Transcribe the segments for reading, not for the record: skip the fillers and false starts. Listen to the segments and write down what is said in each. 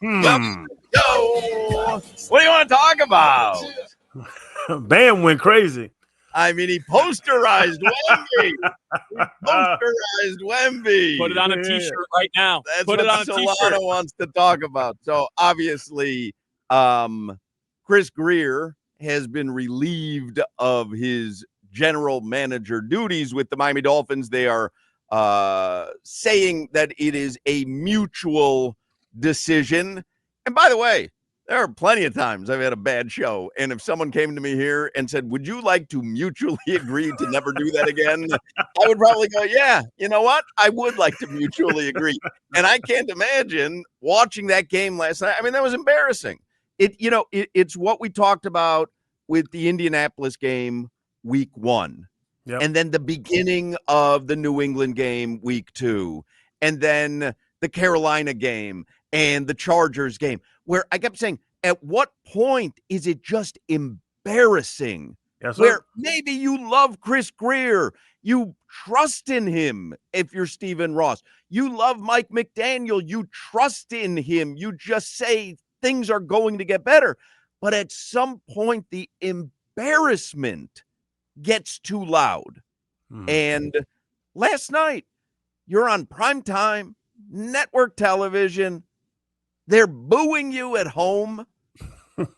Yo, what do you want to talk about? Bam went crazy. I mean, he posterized Wemby. He posterized Wemby. Put it on a T-shirt right now. That's Put what it on a Solano T-shirt. wants to talk about. So obviously, Chris Grier has been relieved of his general manager duties with the Miami Dolphins. They are saying that it is a mutual decision. And by the way, there are plenty of times I've had a bad show. And if someone came to me here and said, would you like to mutually agree to never do that again? I would probably go, yeah, you know what? I would like to mutually agree. And I can't imagine watching that game last night. I mean, that was embarrassing. It's what we talked about with the Indianapolis game week 1. Yep. And then the beginning of the New England game week 2. And then the Carolina game and the Chargers game, where I kept saying, at what point is it just embarrassing? Yes, sir. Where maybe you love Chris Grier, you trust in him if you're Stephen Ross, you love Mike McDaniel, you trust in him, you just say things are going to get better. But at some point, the embarrassment gets too loud. And last night, you're on primetime network television. They're booing you at home.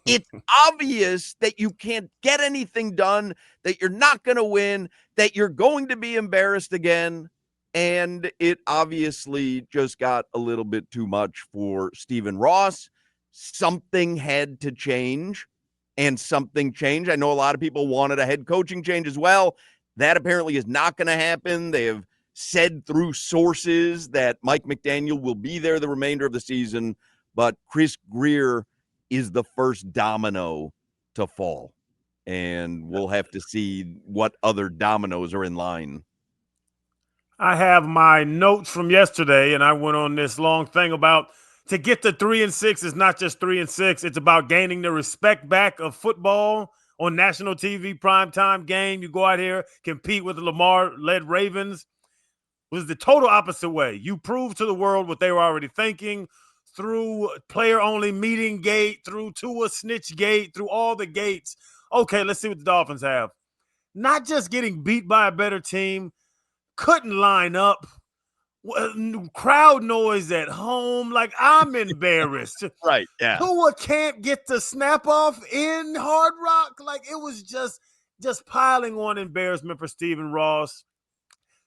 It's obvious that you can't get anything done, that you're not going to win, that you're going to be embarrassed again. And it obviously just got a little bit too much for Stephen Ross. Something had to change, and something changed. I know a lot of people wanted a head coaching change as well. That apparently is not going to happen. They have said through sources that Mike McDaniel will be there the remainder of the season, but Chris Grier is the first domino to fall. And we'll have to see what other dominoes are in line. I have my notes from yesterday, and I went on this long thing about to get to 3-6 is not just 3-6. It's about gaining the respect back of football on national TV, primetime game. You go out here, compete with the Lamar-led Ravens. It was the total opposite way. You proved to the world what they were already thinking through player-only meeting gate, through Tua snitch gate, through all the gates. Okay, let's see what the Dolphins have. Not just getting beat by a better team, couldn't line up, crowd noise at home. Like, I'm embarrassed. Right, yeah. Tua can't get the snap off in Hard Rock. Like, it was just piling on embarrassment for Stephen Ross.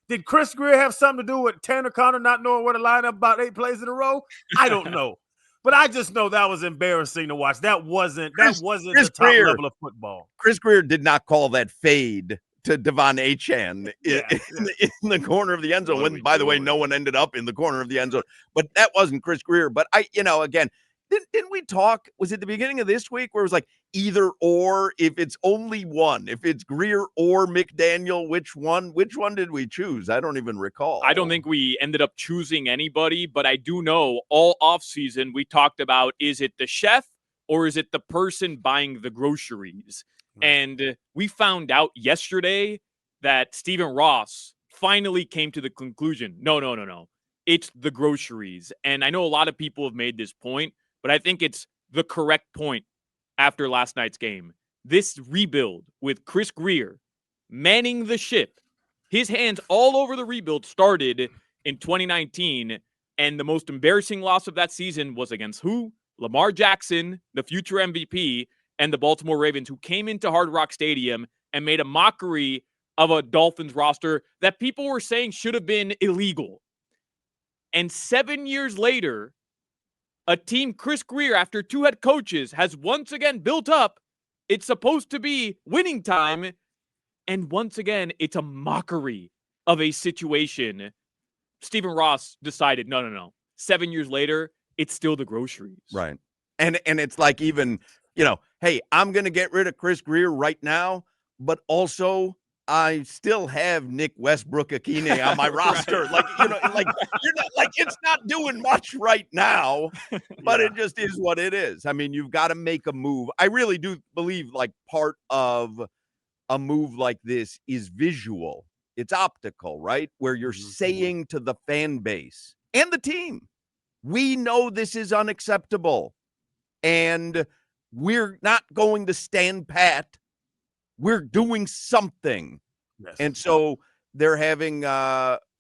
Did Chris Grier have something to do with Tanner Conner not knowing where to line up about 8 plays in a row? I don't know. But I just know that was embarrassing to watch. That wasn't the top level of football. Chris Grier did not call that fade to Devon Achane in the corner of the end zone. When, by the way, no one ended up in the corner of the end zone. But that wasn't Chris Grier. But again, didn't we talk? Was it the beginning of this week where it was like either or? If it's only one, if it's Grier or McDaniel, which one did we choose? I don't even recall. I don't think we ended up choosing anybody, but I do know all offseason we talked about, is it the chef or is it the person buying the groceries? And we found out yesterday that Stephen Ross finally came to the conclusion, no. It's the groceries. And I know a lot of people have made this point, but I think it's the correct point after last night's game. This rebuild with Chris Grier manning the ship, his hands all over the rebuild, started in 2019. And the most embarrassing loss of that season was against who? Lamar Jackson, the future MVP, and the Baltimore Ravens, who came into Hard Rock Stadium and made a mockery of a Dolphins roster that people were saying should have been illegal. And 7 years later, a team Chris Grier, after 2 head coaches, has once again built up. It's supposed to be winning time. And once again, it's a mockery of a situation. Stephen Ross decided, no. 7 years later, it's still the groceries. Right. And it's like even, hey, I'm going to get rid of Chris Grier right now, but also I still have Nick Westbrook-Akine on my roster. Like, you're not like, it's not doing much right now, but it just is what it is. I mean, you've got to make a move. I really do believe like part of a move like this is visual. It's optical, right? Where you're saying to the fan base and the team, We know this is unacceptable, and we're not going to stand pat. We're doing something. Yes. And so they're having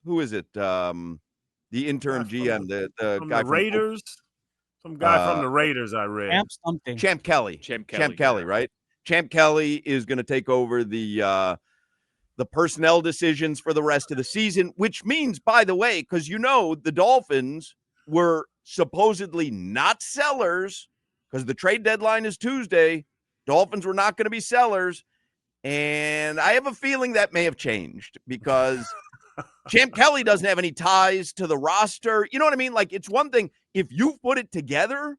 who is it? The interim GM, the from guy the Raiders. Some guy from the Raiders, I read. Champ Kelly. Champ Kelly, right? Champ Kelly is going to take over the personnel decisions for the rest of the season, which means, by the way, because the Dolphins were supposedly not sellers because the trade deadline is Tuesday. Dolphins were not going to be sellers. And I have a feeling that may have changed because Champ Kelly doesn't have any ties to the roster. You know what I mean? Like, it's one thing if you put it together,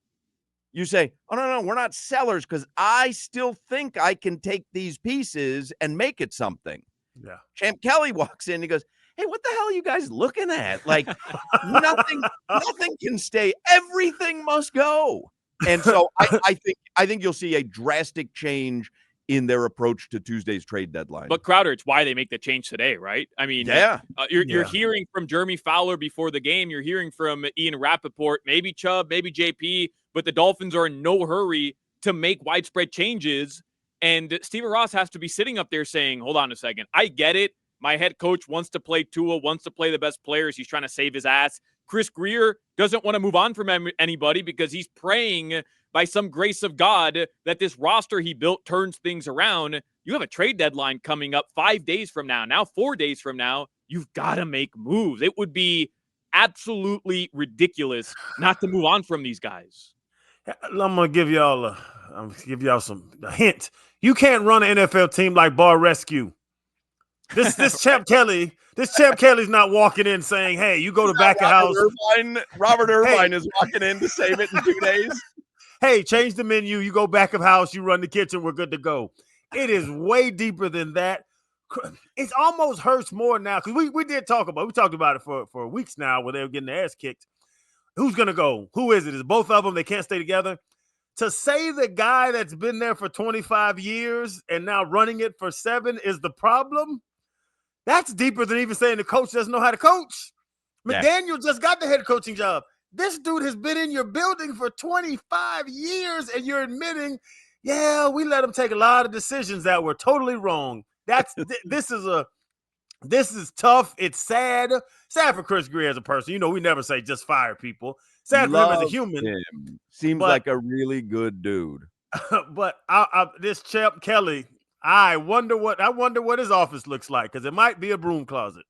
you say, oh, no, we're not sellers because I still think I can take these pieces and make it something. Yeah. Champ Kelly walks in and he goes, hey, what the hell are you guys looking at? Like, nothing can stay. Everything must go. And so I think you'll see a drastic change in their approach to Tuesday's trade deadline. But Crowder, it's why they make the change today, right? I mean, you're hearing from Jeremy Fowler before the game. You're hearing from Ian Rappaport, maybe Chubb, maybe JP, but the Dolphins are in no hurry to make widespread changes. And Stephen Ross has to be sitting up there saying, hold on a second. I get it. My head coach wants to play Tua, wants to play the best players. He's trying to save his ass. Chris Grier doesn't want to move on from anybody because he's praying by some grace of God that this roster he built turns things around. You have a trade deadline coming up 5 days from now 4 days from now. You've got to make moves. It would be absolutely ridiculous not to move on from these guys. I'm gonna give y'all a hint. You can't run an NFL team like Bar Rescue. This Champ Kelly's not walking in saying, "Hey, you go to back of house." Robert Irvine is walking in to save it in 2 days. Hey, change the menu. You go back of house. You run the kitchen. We're good to go. It is way deeper than that. It almost hurts more now because we talked about it for weeks now where they were getting their ass kicked. Who's gonna go? Who is it? Is both of them? They can't stay together. To say the guy that's been there for 25 years and now running it for 7 is the problem. That's deeper than even saying the coach doesn't know how to coach. McDaniel just got the head coaching job. This dude has been in your building for 25 years, and you're admitting, yeah, we let him take a lot of decisions that were totally wrong. This is tough. It's sad. Sad for Chris Grier as a person. We never say just fire people. Sad for him as a human. Seems like a really good dude. But this Champ Kelly, I wonder what his office looks like because it might be a broom closet.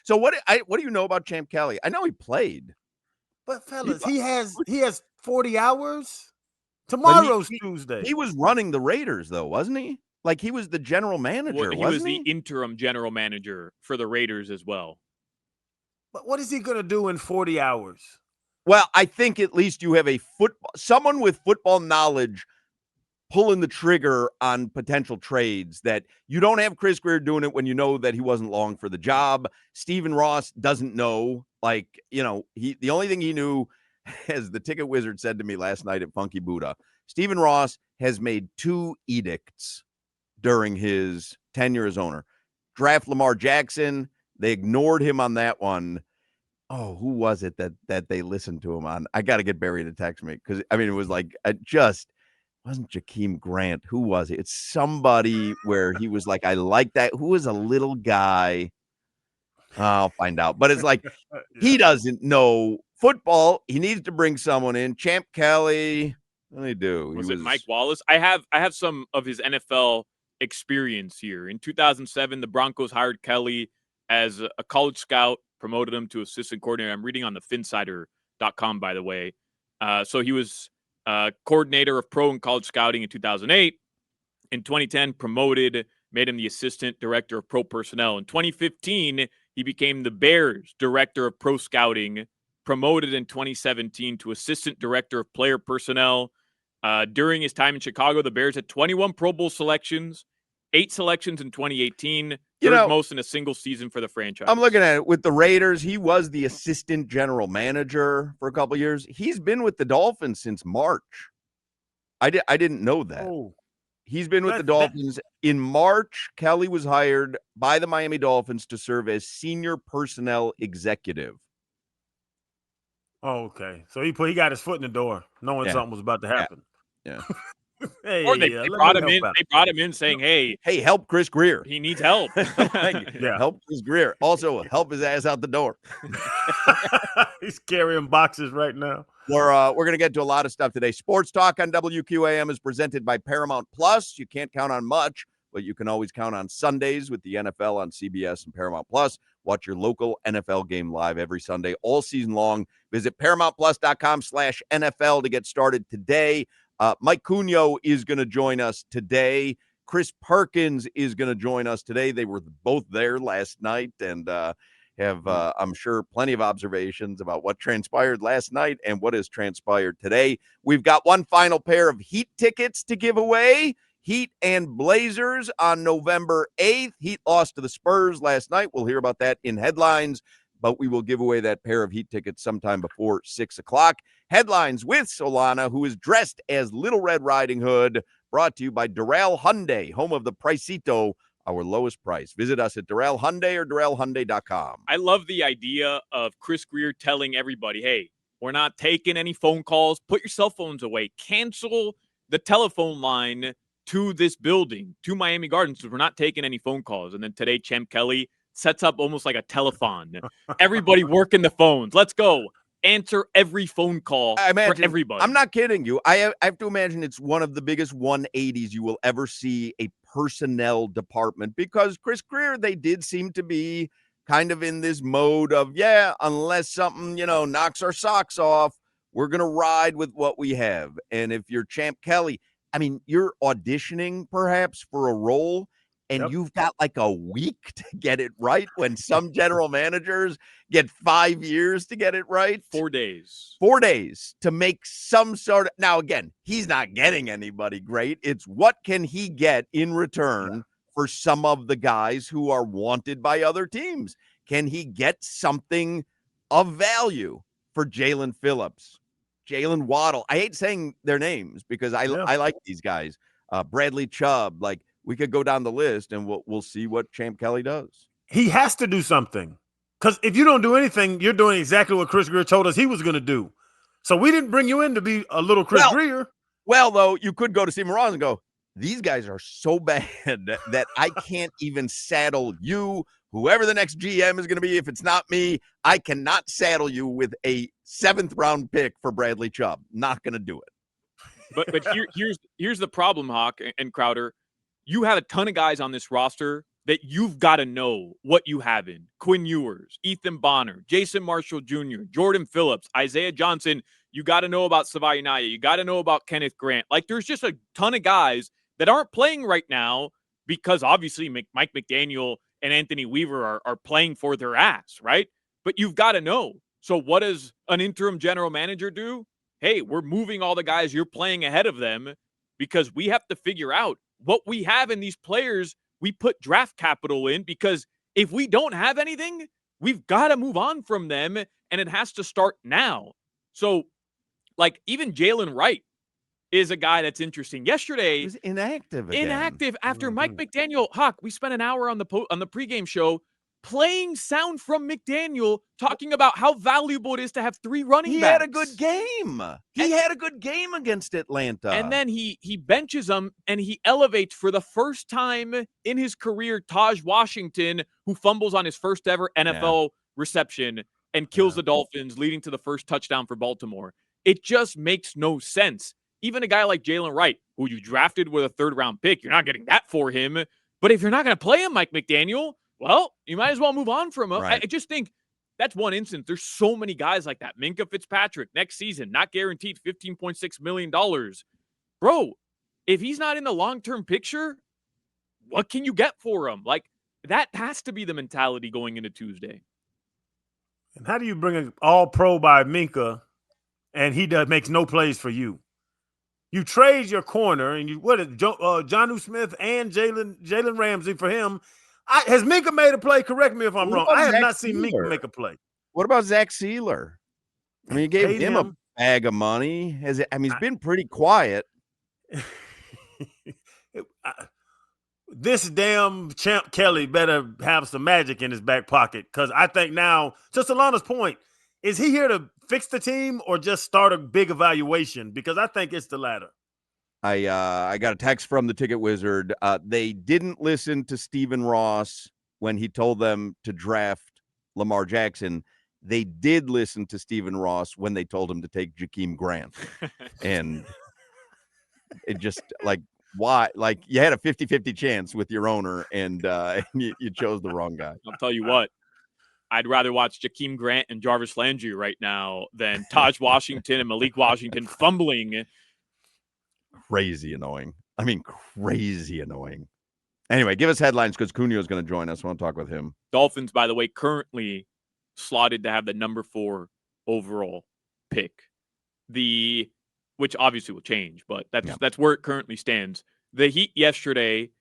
So what do you know about Champ Kelly? I know he played. But fellas, he has 40 hours. Tomorrow's Tuesday. He was running the Raiders though, wasn't he? Like he was the general manager. He was the interim general manager for the Raiders as well. But what is he going to do in 40 hours? Well, I think at least you have someone with football knowledge pulling the trigger on potential trades that you don't have Chris Grier doing it when you know that he wasn't long for the job. Stephen Ross doesn't know, the only thing he knew, as the ticket wizard said to me last night at Funky Buddha, Stephen Ross has made 2 edicts during his tenure as owner. Draft Lamar Jackson. They ignored him on that one. Oh, who was it that they listened to him on? I got to get Barry to text me because, it was like wasn't Jakeem Grant. Who was it? It's somebody where he was like, I like that. Who was a little guy? I'll find out. But it's like he doesn't know football. He needs to bring someone in. Champ Kelly. What did he do? Was it Mike Wallace? I have some of his NFL experience here. In 2007, the Broncos hired Kelly as a college scout, promoted him to assistant coordinator. I'm reading on the Finsider.com, by the way. So he was coordinator of pro and college scouting in 2008. In 2010, promoted, made him the assistant director of pro personnel. In 2015, he became the Bears director of pro scouting, promoted in 2017 to assistant director of player personnel. During his time in Chicago, the Bears had 21 Pro Bowl selections, 8 selections in 2018, third most in a single season for the franchise. I'm looking at it with the Raiders. He was the assistant general manager for a couple of years. He's been with the Dolphins since March. I didn't know that. Oh. He's been with the Dolphins. In March, Kelly was hired by the Miami Dolphins to serve as senior personnel executive. Oh, okay. So he got his foot in the door, knowing Yeah. something was about to happen. Yeah. Or they Let brought me him help in. out. They brought him in saying, "Hey, Hey, help Chris Grier. he needs help." Like, Yeah. help Chris Grier. Also, help his ass out the door. He's carrying boxes right now. We're going to get to a lot of stuff today. Sports Talk on WQAM is presented by Paramount Plus. You can't count on much, but you can always count on Sundays with the NFL on CBS and Paramount Plus. Watch your local NFL game live every Sunday, all season long. Visit ParamountPlus.com/NFL to get started today. Mike Cugno is going to join us today. Chris Perkins is going to join us today. They were both there last night and have, I'm sure, plenty of observations about what transpired last night and what has transpired today. We've got one final pair of Heat tickets to give away. Heat and Blazers on November 8th. Heat lost to the Spurs last night. We'll hear about that in headlines, but we will give away that pair of Heat tickets sometime before 6 o'clock. Headlines with Solana, who is dressed as Little Red Riding Hood, brought to you by Doral Hyundai, home of the Pricito, our lowest price. Visit us at Doral Hyundai or DoralHyundai.com. I love the idea of Chris Grier telling everybody, "Hey, we're not taking any phone calls. Put your cell phones away. Cancel the telephone line to this building, to Miami Gardens. We're not taking any phone calls." And then today, Champ Kelly sets up almost like a telethon. Everybody working the phones. Let's go. Answer every phone call for everybody. I'm not kidding you. I have to imagine it's one of the biggest 180s you will ever see a personnel department, because Chris Grier, they did seem to be kind of in this mode of, yeah, unless something, knocks our socks off, we're going to ride with what we have. And if you're Champ Kelly, I mean, you're auditioning perhaps for a role, and you've got like a week to get it right, when some general managers get 5 years to get it right. 4 days. 4 days to make some sort of. Now, again, he's not getting anybody great. It's what can he get in return for some of the guys who are wanted by other teams? Can he get something of value for Jalen Phillips, Jalen Waddle? I hate saying their names because I like these guys. Bradley Chubb, like, we could go down the list and we'll see what Champ Kelly does. He has to do something, because if you don't do anything, you're doing exactly what Chris Grier told us he was going to do. So we didn't bring you in to be a little Chris Grier. Well, though, you could go to Stephen Ross and go, these guys are so bad that I can't even saddle you, whoever the next GM is going to be. If it's not me, I cannot saddle you with a 7th round pick for Bradley Chubb. Not going to do it. But here's the problem, Hawk and Crowder. You have a ton of guys on this roster that you've got to know what you have in. Quinn Ewers, Ethan Bonner, Jason Marshall Jr., Jordan Phillips, Isaiah Johnson. You got to know about Savai Naya. You got to know about Kenneth Grant. Like, there's just a ton of guys that aren't playing right now because obviously Mike McDaniel and Anthony Weaver are playing for their ass, right? But you've got to know. So what does an interim general manager do? Hey, we're moving all the guys you're playing ahead of them because we have to figure out what we have in these players. We put draft capital in, because if we don't have anything, we've got to move on from them, and it has to start now. So, like, even Jalen Wright is a guy that's interesting. Yesterday, he was inactive again. Inactive after Mike McDaniel. Hawk, we spent an hour on the pregame show playing sound from McDaniel talking about how valuable it is to have 3 running backs. He had a good game. He had a good game against Atlanta. And then he benches him, and he elevates for the first time in his career Taj Washington, who fumbles on his first ever NFL reception and kills the Dolphins, leading to the first touchdown for Baltimore. It just makes no sense. Even a guy like Jalen Wright, who you drafted with a 3rd round pick, you're not getting that for him. But if you're not going to play him, Mike McDaniel, well, you might as well move on from him. Right. I just think that's one instance. There's so many guys like that. Minkah Fitzpatrick, next season, not guaranteed $15.6 million. Bro, if he's not in the long-term picture, what can you get for him? Like, that has to be the mentality going into Tuesday. And how do you bring an all-pro by Minkah and he makes no plays for you? You trade your corner and Jonnu Smith and Jalen Ramsey for him. Has Minkah made a play? Correct me if I'm wrong. I have not seen Minkah make a play. What about Zach Sealer? I mean, you gave him a bag of money. He's been pretty quiet. This damn Champ Kelly better have some magic in his back pocket, because I think now, to Solana's point, is he here to fix the team or just start a big evaluation? Because I think it's the latter. I got a text from the Ticket Wizard. They didn't listen to Stephen Ross when he told them to draft Lamar Jackson. They did listen to Stephen Ross when they told him to take Jakeem Grant. And it just why? Like, you had a 50-50 chance with your owner, and you chose the wrong guy. I'll tell you what. I'd rather watch Jakeem Grant and Jarvis Landry right now than Taj Washington and Malik Washington fumbling. Crazy annoying. I mean, crazy annoying. Anyway, give us headlines because Cuneo is going to join us. I want to talk with him. Dolphins, by the way, currently slotted to have the number 4 overall pick. Which obviously will change, but that's where it currently stands. The Heat yesterday,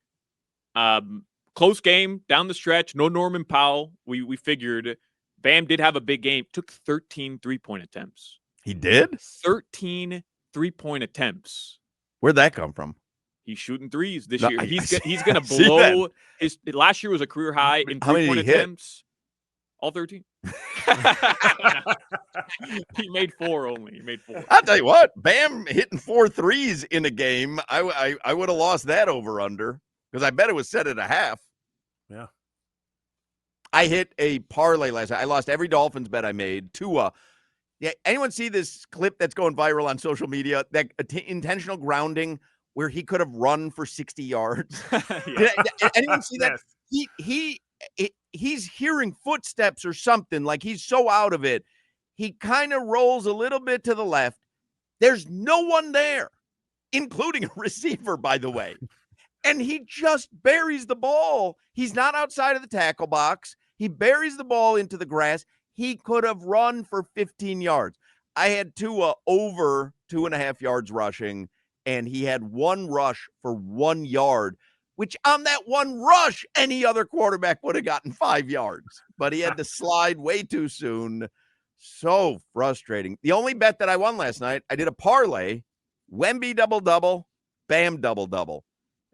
close game down the stretch. No Norman Powell. We figured Bam did have a big game. Took 13 3-point attempts. He did? 13 3-point attempts. Where'd that come from? He's shooting threes this year. He's going to see blow his. Last year was a career high in 3-point attempts. All 13. He made 4 only. He made 4. I'll tell you what, Bam hitting 4 threes in a game. I would have lost that over under because I bet it was set at a half. Yeah. I hit a parlay last night. I lost every Dolphins bet I made. Tua. Yeah. Anyone see this clip that's going viral on social media? That intentional grounding where he could have run for 60 yards. Did anyone see that? Yes. He's hearing footsteps or something. Like, he's so out of it. He kind of rolls a little bit to the left. There's no one there, including a receiver, by the way. And he just buries the ball. He's not outside of the tackle box. He buries the ball into the grass. He could have run for 15 yards. I had Tua over 2.5 yards rushing, and he had 1 rush for 1 yard, which on that 1 rush, any other quarterback would have gotten 5 yards. But he had to slide way too soon. So frustrating. The only bet that I won last night, I did a parlay. Wemby double-double, Bam double-double.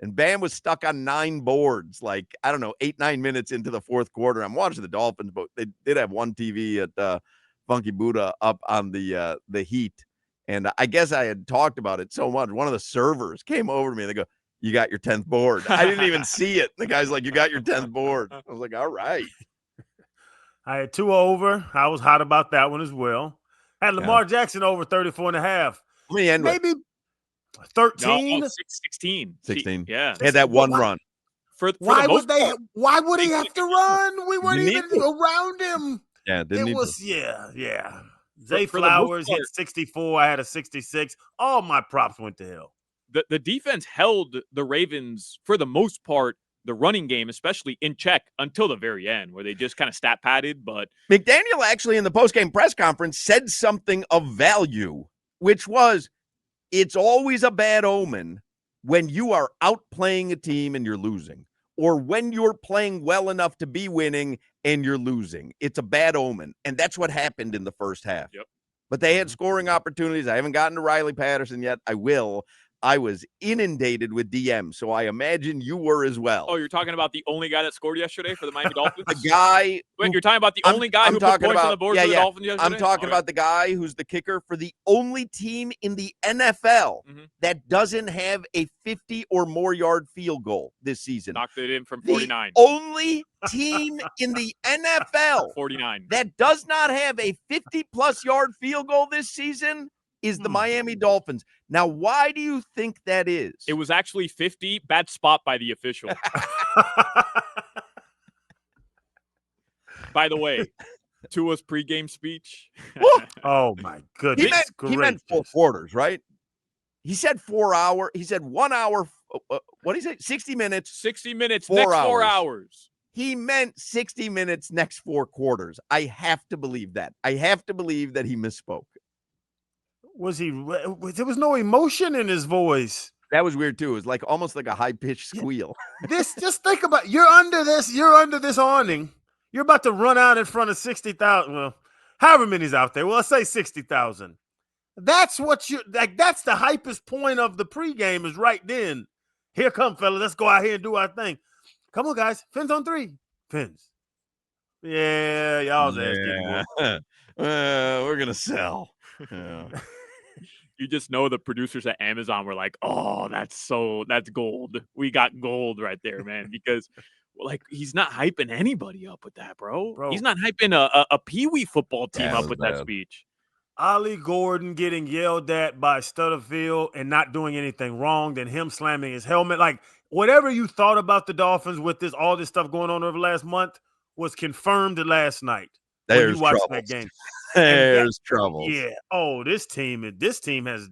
And Bam was stuck on 9 boards, 8-9 minutes into the fourth quarter. I'm watching the Dolphins, but they did have one TV at Funky Buddha up on the Heat. And I guess I had talked about it so much. One of the servers came over to me and they go, "You got your 10th board." I didn't even see it. The guy's like, "You got your 10th board." I was like, all right. I had 2 over. I was hot about that one as well. Had Lamar Jackson over 34.5. Let me end maybe 13? No, 16. 16. Yeah. He had that one run. Why would he have to run? We weren't even around him. Yeah, yeah. Zay Flowers hit 64. I had a 66. All my props went to hell. The defense held the Ravens, for the most part, the running game, especially in check until the very end, where they just kind of stat padded. But McDaniel actually in the postgame press conference said something of value, which was, it's always a bad omen when you are outplaying a team and you're losing, or when you're playing well enough to be winning and you're losing. It's a bad omen. And that's what happened in the first half. Yep. But they had scoring opportunities. I haven't gotten to Riley Patterson yet. I will. I was inundated with DMs, so I imagine you were as well. Oh, you're talking about the only guy that scored yesterday for the Miami Dolphins? The guy. Wait, you're talking about the only guy who put points on the board for the Dolphins yesterday? I'm talking about the guy who's the kicker for the only team in the NFL that doesn't have a 50 or more yard field goal this season. Knocked it in from 49. The only team in the NFL 49 that does not have a 50-plus yard field goal this season is the Miami Dolphins. Now, why do you think that is? It was actually 50. Bad spot by the official. By the way, Tua's pregame speech. Oh, my goodness. He meant 4 quarters, right? He said 4 hours. He said 1 hour. What did he say? 60 minutes. 60 minutes, next 4 hours. He meant 60 minutes, next 4 quarters. I have to believe that. I have to believe that he misspoke. There was no emotion in his voice. That was weird too. It was almost like a high-pitched squeal. Just think about, you're under this awning. You're about to run out in front of 60,000. Well, however many's out there. Well, let's say 60,000. That's what that's the hypest point of the pregame is right then. Here come, fella. Let's go out here and do our thing. Come on, guys. Fins on 3. Fins. Yeah, y'all's ass getting We're gonna sell. Yeah. You just know the producers at Amazon were like, "Oh, that's gold. We got gold right there, man." Because like he's not hyping anybody up with that, bro. He's not hyping a peewee football team Yeah, it up was with that bad. speech. Ollie Gordon getting yelled at by Stutterfield and not doing anything wrong, then him slamming his helmet. Like, whatever you thought about the Dolphins with all this stuff going on over the last month was confirmed last night when you There's watched troubles. that game. And There's troubles. yeah. Oh, this team has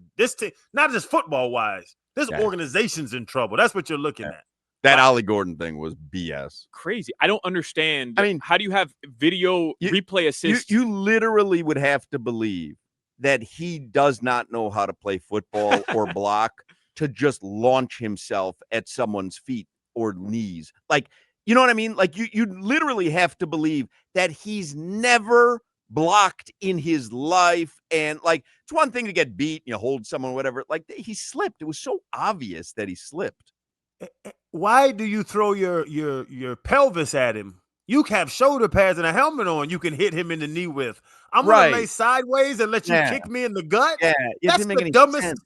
not just football wise. This organization's in trouble. That's what you're looking at. That Ollie Gordon thing was BS. Crazy. I don't understand. I mean, how do you have video replay assist? You literally would have to believe that he does not know how to play football or block to just launch himself at someone's feet or knees. Like, you know what I mean? Like you literally have to believe that he's never blocked in his life. And like, it's one thing to get beat, you hold someone, whatever. Like he slipped. It was so obvious that he slipped. Why do you throw your pelvis at him? You have shoulder pads and a helmet on. You can hit him in the knee with. I'm gonna lay sideways and let you kick me in the gut. Yeah, that's the dumbest,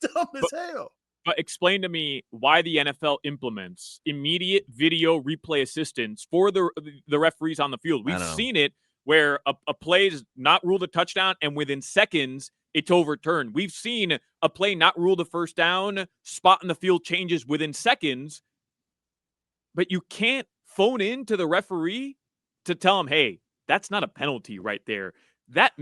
dumb as hell. But explain to me why the NFL implements immediate video replay assistance for the referees on the field. We've seen it where a play is not ruled a touchdown, and within seconds it's overturned. We've seen a play not ruled a first down, spot in the field changes within seconds, but you can't phone in to the referee to tell him, hey, that's not a penalty right there. That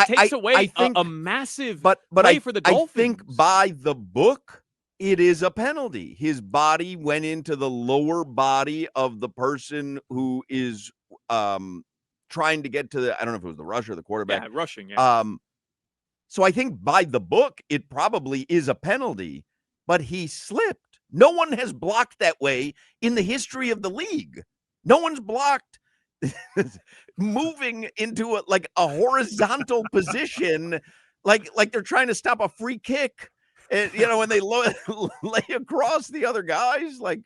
takes away a massive play for the Dolphins. I think by the book, it is a penalty. His body went into the lower body of the person who is trying to get to the, I don't know if it was the rusher or the quarterback. Yeah, rushing. Yeah. So I think by the book, it probably is a penalty, but he slipped. No one has blocked that way in the history of the league. No one's blocked moving into a horizontal position, like they're trying to stop a free kick. And, when they lay across the other guys, like,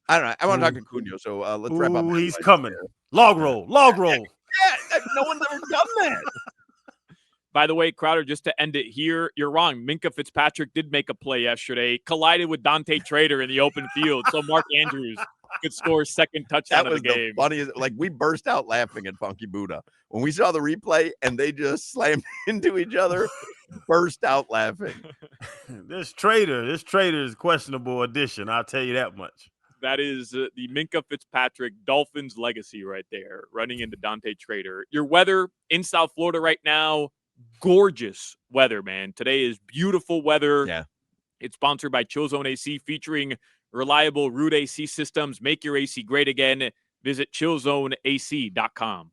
I don't know. I want to talk to Cunha, so let's wrap up. He's coming. Log roll. Yeah, no one's ever done that. By the way, Crowder, just to end it here, you're wrong. Minkah Fitzpatrick did make a play yesterday, collided with Dante Trader in the open field, so Mark Andrews could score second touchdown of the game. Funniest, we burst out laughing at Funky Buddha when we saw the replay and they just slammed into each other. Burst out laughing. This Trader is questionable addition. I'll tell you that much. That is the Minkah Fitzpatrick Dolphins legacy right there, running into Dante Trader. Your weather in South Florida right now, gorgeous weather, man. Today is beautiful weather. Yeah. It's sponsored by Chill Zone AC, featuring reliable Root AC systems. Make your AC great again. Visit chillzoneac.com.